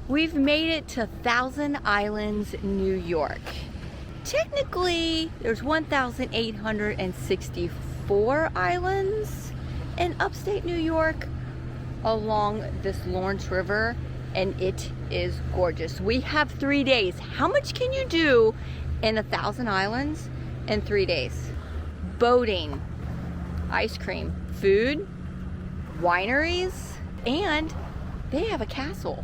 We've made it to Thousand Islands, New York. Technically, there's 1,864 islands in upstate New York along this Lawrence River, and it is gorgeous. We have 3 days. How much can you do in 1,000 islands in 3 days? Boating, ice cream, food, wineries, and they have a castle.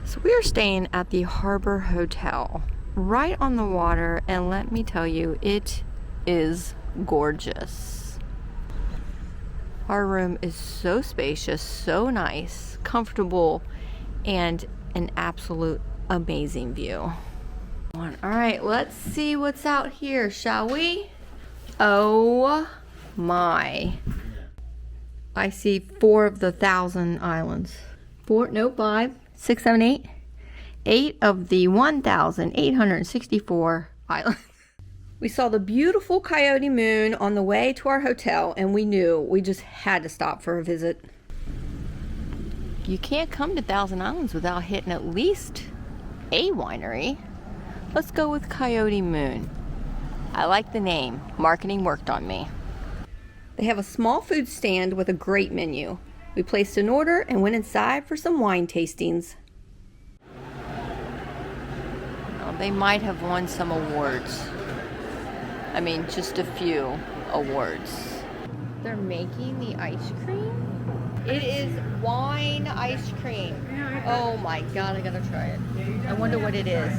So we are staying at the Harbor Hotel, right on the water, and let me tell you, it is gorgeous. Our room is so spacious, so nice, comfortable, and an absolute amazing view. All right, let's see what's out here, shall we? Oh my. I see 4 of the 1,000 islands. 4, no, 5, 6, 7, 8. 8 of the 1,864 islands. We saw the beautiful Coyote moon on the way to our hotel, and we knew we just had to stop for a visit. You can't come to Thousand Islands without hitting at least a winery. Let's go with Coyote Moon. I like the name. Marketing worked on me. They have a small food stand with a great menu. We placed an order and went inside for some wine tastings. Well, they might have won some awards. I mean, just a few awards. They're making the ice cream? It is wine ice cream. Oh my God, I gotta try it. I wonder what it is.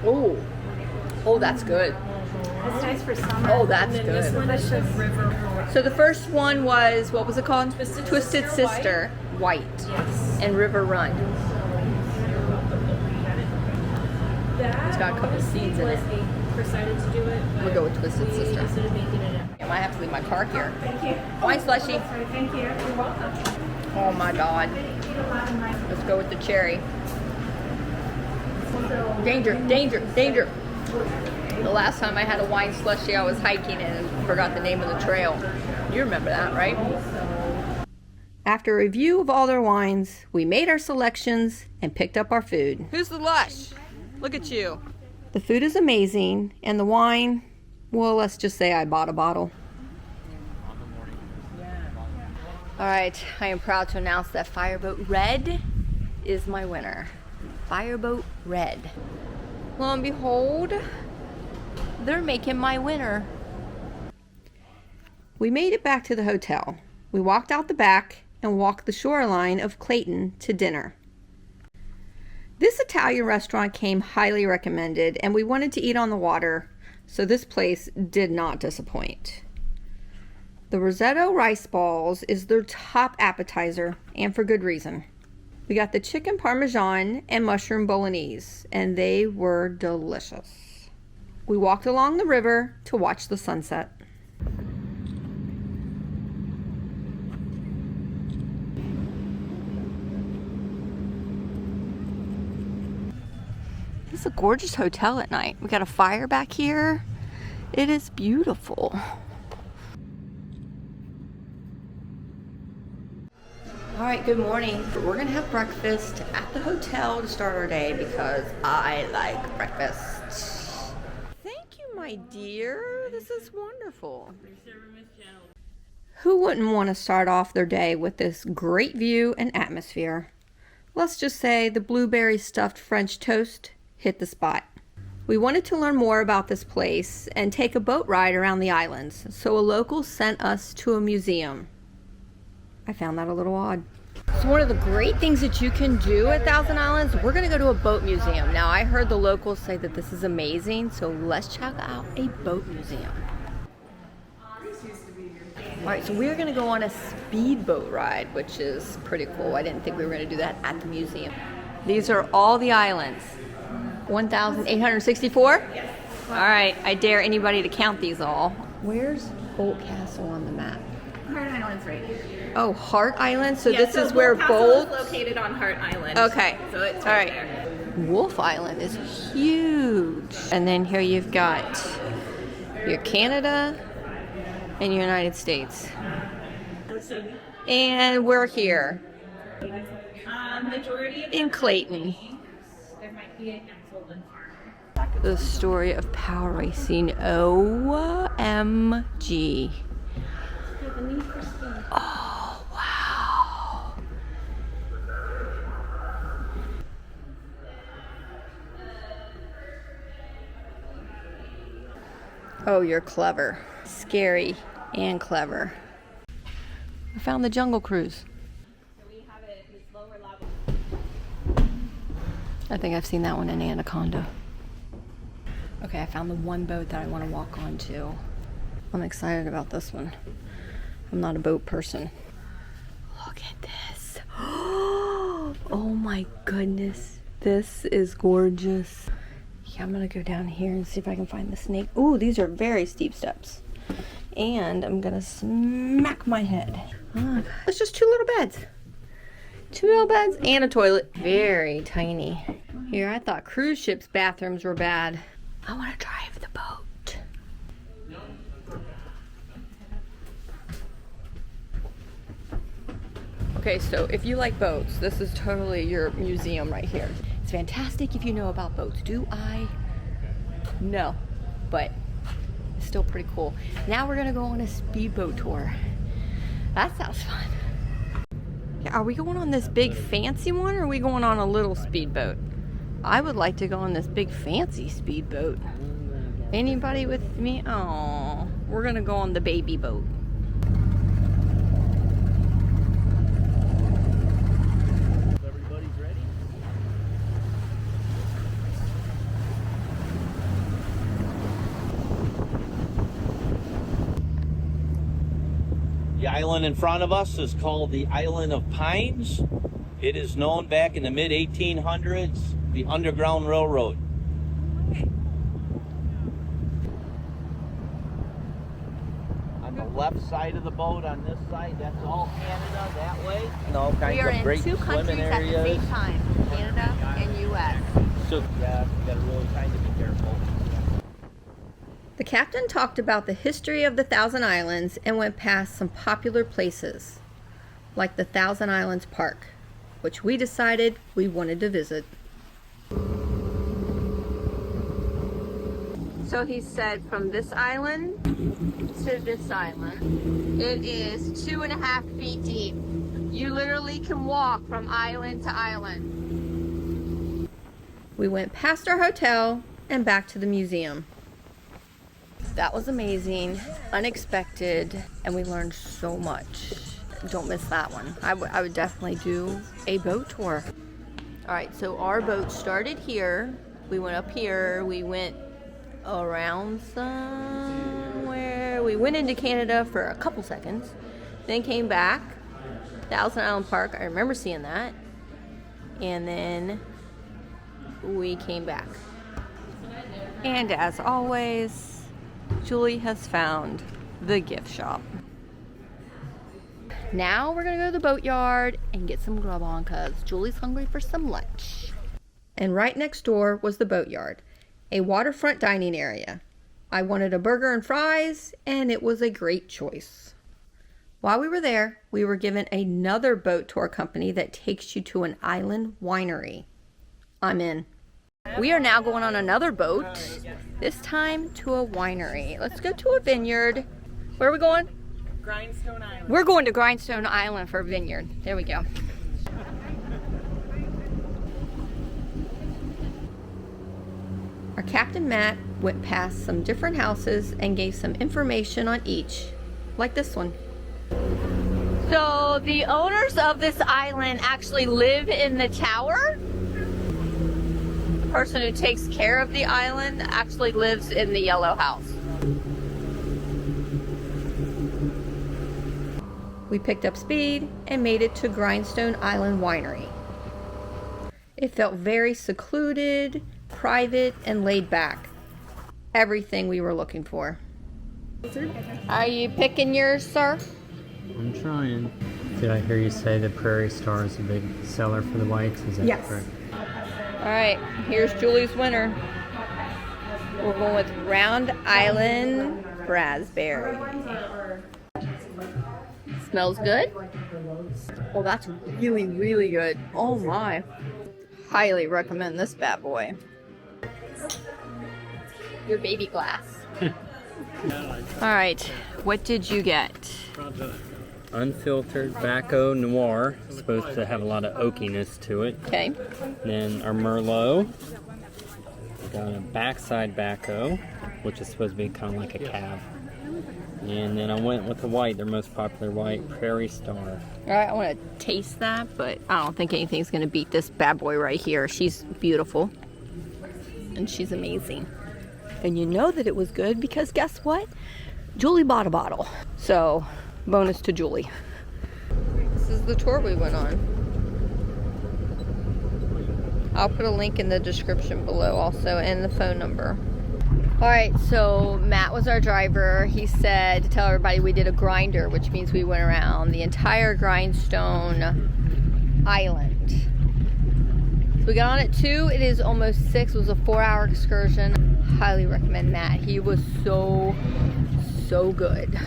Oh, that's good. It's nice for summer. Oh, that's good. This one is just river. So the first one was, what was it called? Twisted Sister White. Yes. And River Run. It's got a couple of seeds in it. Decided to do it. We'll go with Twisted Sister. Instead of making it. I might have to leave my car here. Thank you. Wine slushy. Sorry, thank you. You're welcome. Oh my God. Let's go with the cherry. Danger, danger, danger. The last time I had a wine slushy, I was hiking and forgot the name of the trail. You remember that, right? After a review of all their wines, we made our selections and picked up our food. Who's the lush? Look at you. The food is amazing, and the wine, well, let's just say I bought a bottle. All right, I am proud to announce that Fireboat Red is my winner. Fireboat Red. Lo and behold, they're making my winner. We made it back to the hotel. We walked out the back and walked the shoreline of Clayton to dinner. This Italian restaurant came highly recommended, and we wanted to eat on the water, so this place did not disappoint. The risotto rice balls is their top appetizer, and for good reason. We got the chicken parmesan and mushroom bolognese, and they were delicious. We walked along the river to watch the sunset. This is a gorgeous hotel at night. We got a fire back here. It is beautiful. All right, good morning. We're gonna have breakfast at the hotel to start our day because I like breakfast. Thank you, my dear. This is wonderful. Who wouldn't want to start off their day with this great view and atmosphere? Let's just say the blueberry stuffed French toast hit the spot. We wanted to learn more about this place and take a boat ride around the islands, so a local sent us to a museum. I found that a little odd. So one of the great things that you can do at Thousand Islands, we're going to go to a boat museum. Now, I heard the locals say that this is amazing, so let's check out a boat museum. All right, so we're going to go on a speedboat ride, which is pretty cool. I didn't think we were going to do that at the museum. These are all the islands. 1,864? Yes. All right, I dare anybody to count these all. Where's Boldt Castle on the map? Hart Island's right here. Oh, Hart Island? So Yeah, this so is where Boldt Boldt... Castle is located on Hart Island. Okay. So it's all right right. there. Wolf Island is huge. And then here you've got your Canada and United States. And we're here Majority of in Clayton. there might be a handful in farm. The story of power racing. OMG. Oh, wow. Oh, you're clever. Scary and clever. I found the Jungle Cruise. I think I've seen that one in Anaconda. Okay, I found the one boat that I want to walk on to. I'm excited about this one. I'm not a boat person. Look at this. Oh my goodness. This is gorgeous. Yeah, I'm gonna go down here and see if I can find the snake. Ooh, these are very steep steps. And I'm gonna smack my head. Oh, it's just 2 little beds. 2 little beds and a toilet. Very tiny. Here, I thought cruise ships' bathrooms were bad. I want to drive the boat. Okay, so if you like boats, this is totally your museum right here. It's fantastic if you know about boats. Do I? No, but it's still pretty cool. Now we're gonna go on a speedboat tour. That sounds fun. Yeah, are we going on this big fancy one or are we going on a little speedboat? I would like to go on this big fancy speedboat. Anybody with me? Oh, we're gonna go on the baby boat. Everybody's ready? The island in front of us is called the Island of Pines. It is known back in the mid-1800s, the Underground Railroad. On the left side of the boat, on this side, that's all Canada, that way. And all kinds We are of in great 2 countries swimming at the areas. same time, Canada and US. So, yeah, you gotta really kind of be careful. The captain talked about the history of the Thousand Islands and went past some popular places, like the Thousand Islands Park, which we decided we wanted to visit. So he said from this island to this island, it is 2.5 feet deep. You literally can walk from island to island. We went past our hotel and back to the museum. That was amazing, unexpected, and we learned so much. Don't miss that one. I would definitely do a boat tour. All right, so our boat started here. We went up here. We went around somewhere. We went into Canada for a couple seconds, then came back. Thousand Island Park, I remember seeing that. And then we came back. And as always, Julie has found the gift shop. Now we're gonna go to the Boatyard and get some grub on because Julie's hungry for some lunch. And right next door was the Boatyard, a waterfront dining area. I wanted a burger and fries, and it was a great choice. While we were there, we were given another boat tour company that takes you to an island winery. I'm in. We are now going on another boat, this time to a winery. Let's go to a vineyard. Where are we going? Grindstone Island. We're going to Grindstone Island for a vineyard. There we go. Our captain Matt went past some different houses and gave some information on each, like this one. So the owners of this island actually live in the tower. The person who takes care of the island actually lives in the yellow house. We picked up speed and made it to Grindstone Island Winery. It felt very secluded, private, and laid back. Everything we were looking for. Are you picking yours, sir? I'm trying. Did I hear you say the Prairie Star is a big seller for the whites? Is that Yes. correct? All right, here's Julie's winner. We're going with Round Island Raspberry. Smells good. Oh, that's really, really good. Oh my. Highly recommend this bad boy. Your baby glass. All right, what did you get? Unfiltered Baco Noir. It's supposed to have a lot of oakiness to it. Okay. Then our Merlot. We got a backside Baco, which is supposed to be kind of like a cab. And then I went with the white, their most popular white, Prairie Star. All right, I want to taste that, but I don't think anything's going to beat this bad boy right here. She's beautiful. And she's amazing. And you know that it was good because guess what? Julie bought a bottle. So, bonus to Julie. This is the tour we went on. I'll put a link in the description below also and the phone number. All right, so Matt was our driver. He said to tell everybody we did a grinder, which means we went around the entire grindstone island. So we got on at 2. It is almost 6. It was a 4-hour excursion. Highly recommend Matt. He was so good.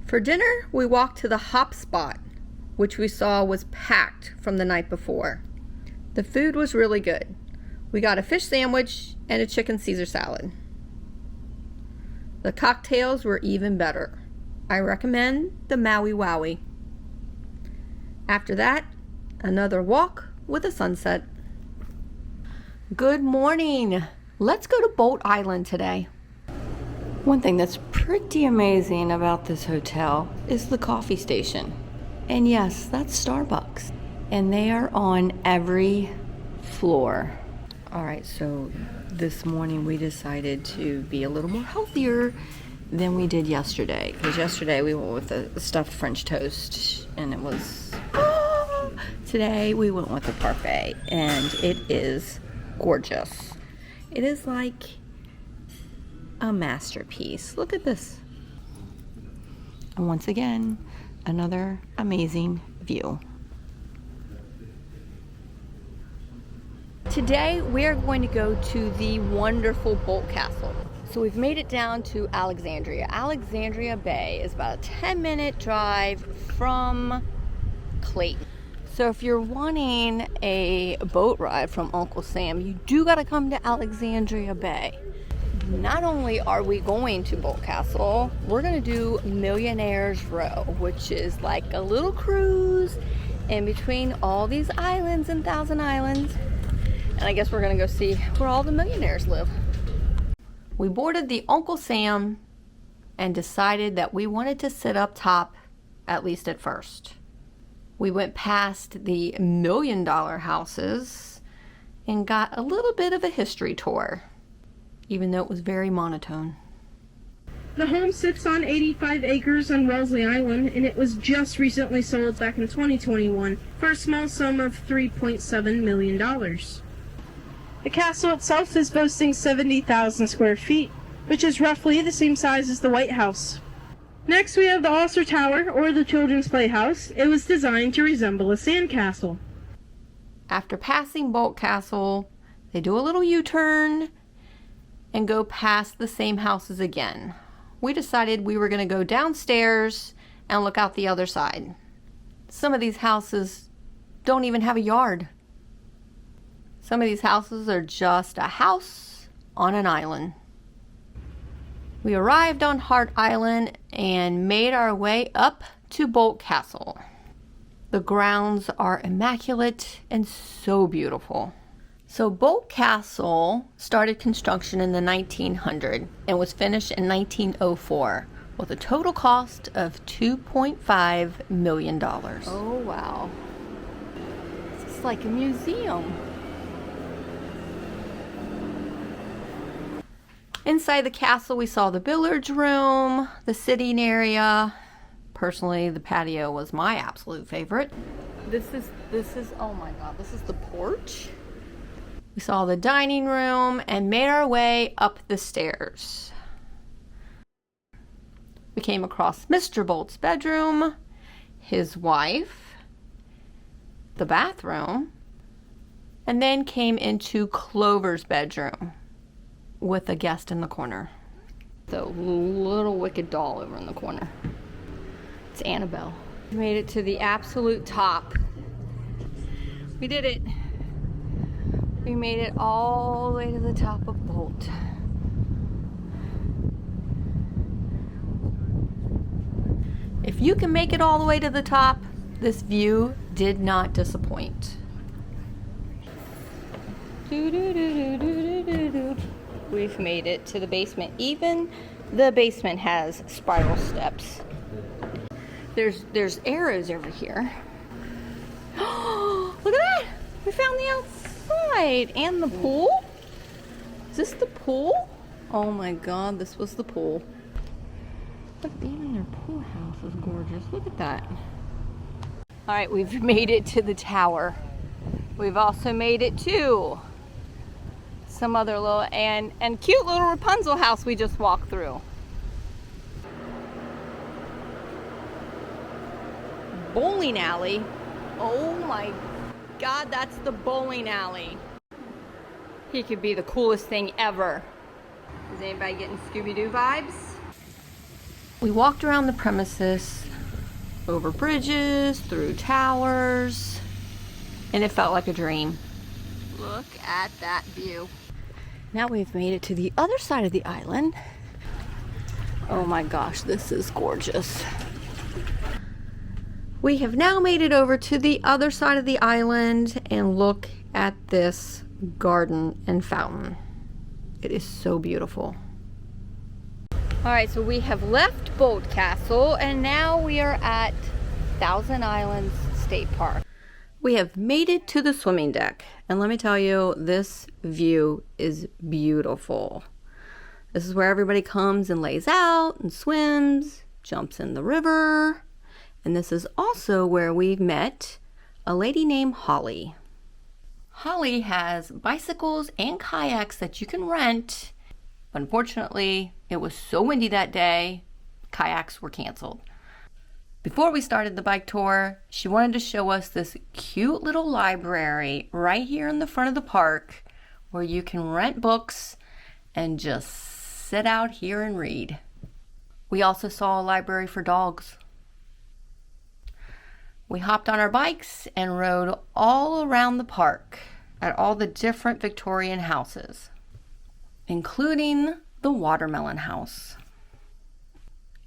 For dinner, we walked to the Hop Spot, which we saw was packed from the night before. The food was really good. We got a fish sandwich and a chicken Caesar salad. The cocktails were even better. I recommend the Maui Wowie. After that, another walk with a sunset. Good morning. Let's go to Boldt Island today. One thing that's pretty amazing about this hotel is the coffee station. And yes, that's Starbucks. And they are on every floor. All right, so this morning we decided to be a little more healthier than we did yesterday. Because yesterday we went with the stuffed French toast and it was... Today we went with the parfait and it is gorgeous. It is like a masterpiece. Look at this. And once again, another amazing view. Today we are going to go to the wonderful Boldt Castle. So we've made it down to Alexandria. Alexandria Bay is about a 10-minute drive from Clayton. So if you're wanting a boat ride from Uncle Sam, you do got to come to Alexandria Bay. Not only are we going to Boldt Castle, we're going to do Millionaire's Row, which is like a little cruise in between all these islands and Thousand Islands. And I guess we're going to go see where all the millionaires live. We boarded the Uncle Sam and decided that we wanted to sit up top, at least at first. We went past the $1 million houses and got a little bit of a history tour, even though it was very monotone. The home sits on 85 acres on Wellesley Island, and it was just recently sold back in 2021 for a small sum of $3.7 million. The castle itself is boasting 70,000 square feet, which is roughly the same size as the White House. Next, we have the Ulster Tower, or the Children's Playhouse. It was designed to resemble a sandcastle. After passing Boldt Castle, they do a little U-turn and go past the same houses again. We decided we were going to go downstairs and look out the other side. Some of these houses don't even have a yard. Some of these houses are just a house on an island. We arrived on Hart Island and made our way up to Boldt Castle. The grounds are immaculate and so beautiful. So Boldt Castle started construction in the 1900s and was finished in 1904 with a total cost of $2.5 million. Oh wow. This is like a museum. Inside the castle, we saw the billiards room, the sitting area. Personally, the patio was my absolute favorite. This is, oh my God, this is the porch. We saw the dining room and made our way up the stairs. We came across Mr. Boldt's bedroom, his wife, the bathroom, and then came into Clover's bedroom with a guest in the corner. The little wicked doll over in the corner. It's Annabelle. We made it to the absolute top. We did it. We made it all the way to the top of Boldt. If you can make it all the way to the top, this view did not disappoint. We've made it to the basement. Even the basement has spiral steps. There's arrows over here. Look at that! We found the outside and the pool. Is this the pool? Oh my god, this was the pool. Look, even their pool house is gorgeous. Look at that. All right, we've made it to the tower. We've also made it to some other little and cute little Rapunzel house we just walked through. Bowling alley. Oh my god, that's the bowling alley. He could be the coolest thing ever. Is anybody getting Scooby-Doo vibes? We walked around the premises, over bridges, through towers, and it felt like a dream. Look at that view. Now we've made it to the other side of the island. Oh my gosh, this is gorgeous. We have now made it over to the other side of the island, and look at this garden and fountain. It is so beautiful. All right, so we have left Boldt Castle and now we are at Thousand Islands State Park. We have made it to the swimming deck, and let me tell you, this view is beautiful. This is where everybody comes and lays out and swims, jumps in the river, and this is also where we met a lady named Holly. Holly has bicycles and kayaks that you can rent. Unfortunately, it was so windy that day, kayaks were canceled. Before we started the bike tour, she wanted to show us this cute little library right here in the front of the park where you can rent books and just sit out here and read. We also saw a library for dogs. We hopped on our bikes and rode all around the park at all the different Victorian houses, including the Watermelon House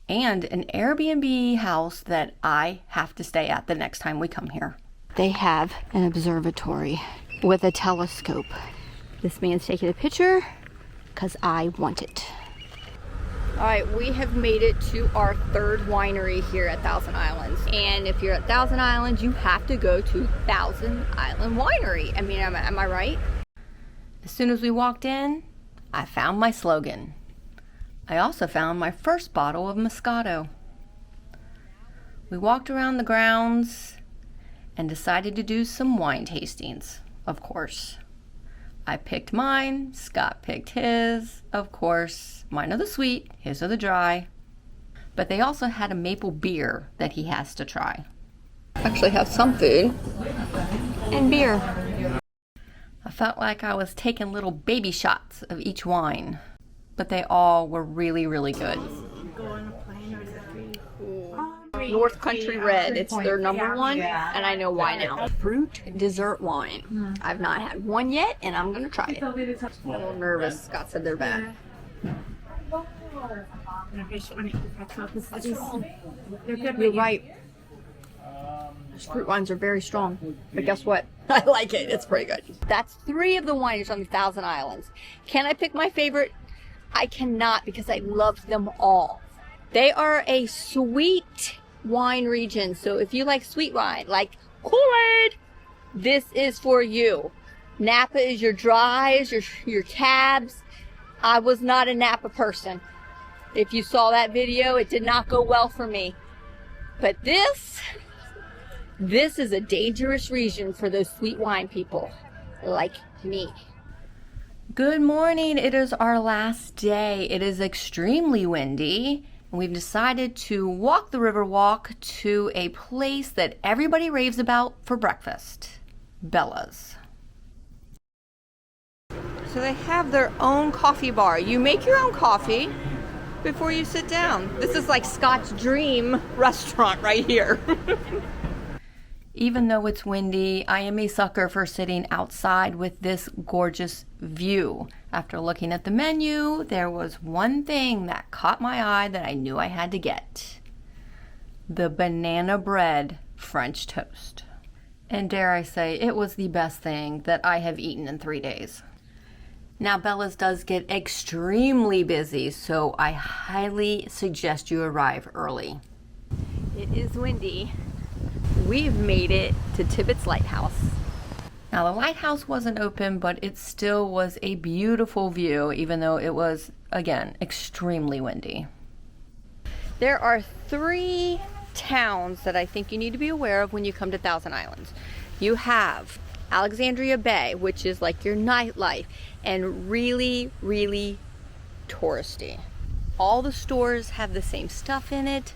and an Airbnb house that I have to stay at the next time we come here. They have an observatory with a telescope. This man's taking a picture because I want it. All right, we have made it to our third winery here at Thousand Islands. And if you're at Thousand Islands, you have to go to Thousand Island Winery. I mean, am I right? As soon as we walked in, I found my slogan. I also found my first bottle of Moscato. We walked around the grounds and decided to do some wine tastings, of course. I picked mine, Scott picked his, of course. Mine are the sweet, his are the dry. But they also had a maple beer that he has to try. Actually have some food and beer. I felt like I was taking little baby shots of each wine, but they all were really, really good. North Country Red, it's their number one, and I know why now. Fruit dessert wine. I've not had one yet, and I'm gonna try it. I'm a little nervous. Scott said they're bad. You're right. Those fruit wines are very strong, but guess what? I like it. It's pretty good. That's 3 of the wineries on the Thousand Islands. Can I pick my favorite? I cannot, because I loved them all. They are a sweet wine region, so if you like sweet wine, like Kool-Aid, this is for you. Napa is your dries, your cabs. I was not a Napa person. If you saw that video, it did not go well for me. But this is a dangerous region for those sweet wine people like me. Good morning. It is our last day. It is extremely windy. And we've decided to walk the river walk to a place that everybody raves about for breakfast, Bella's. So they have their own coffee bar. You make your own coffee before you sit down. This is like Scott's dream restaurant right here. Even though it's windy, I am a sucker for sitting outside with this gorgeous view. After looking at the menu, there was one thing that caught my eye that I knew I had to get. The banana bread French toast. And dare I say, it was the best thing that I have eaten in 3 days. Now, Bella's does get extremely busy, so I highly suggest you arrive early. It is windy. We've made it to Tibbits Lighthouse. Now, the lighthouse wasn't open, but it still was a beautiful view, even though it was, again, extremely windy. There are 3 towns that I think you need to be aware of when you come to Thousand Islands. You have Alexandria Bay, which is like your nightlife and really, really touristy. All the stores have the same stuff in it.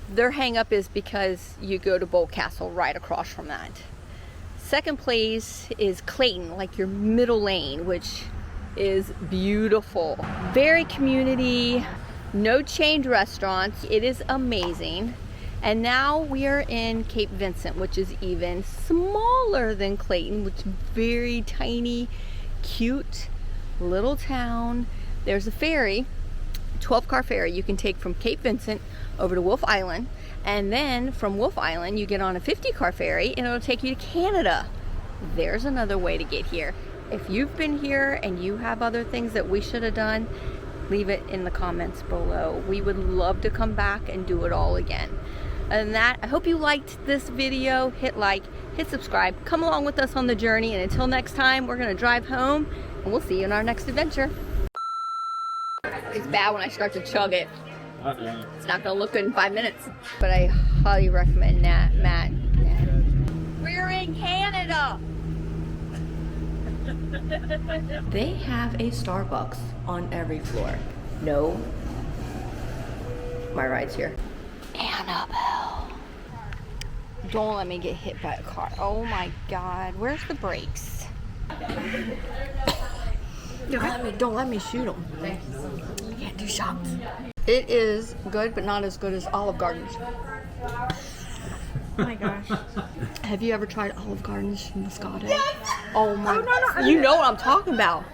Their hang up is because you go to Boldt Castle right across from that. Second place is Clayton, like your middle lane, which is beautiful. Very community, no chained restaurants. It is amazing. And now we are in Cape Vincent, which is even smaller than Clayton, which is very tiny, cute little town. There's a ferry, 12-car ferry you can take from Cape Vincent over to Wolf Island, and then from Wolf Island you get on a 50-car ferry and it'll take you to Canada. There's another way to get here. If you've been here and you have other things that we should have done, leave it in the comments below. We would love to come back and do it all again. Other than that, I hope you liked this video. Hit like, hit subscribe, come along with us on the journey, and until next time, we're gonna drive home and we'll see you in our next adventure. It's bad when I start to chug it. It's not gonna look good in 5 minutes. But I highly recommend that, Matt. We're in Canada! They have a Starbucks on every floor. No. My ride's here. Annabelle. Don't let me get hit by a car. Oh my God. Where's the brakes? Don't let me shoot them. I can't do shots. It is good, but not as good as Olive Garden's. Oh my gosh. Have you ever tried Olive Garden's Moscato? Yes. Oh my. You know what I'm talking about.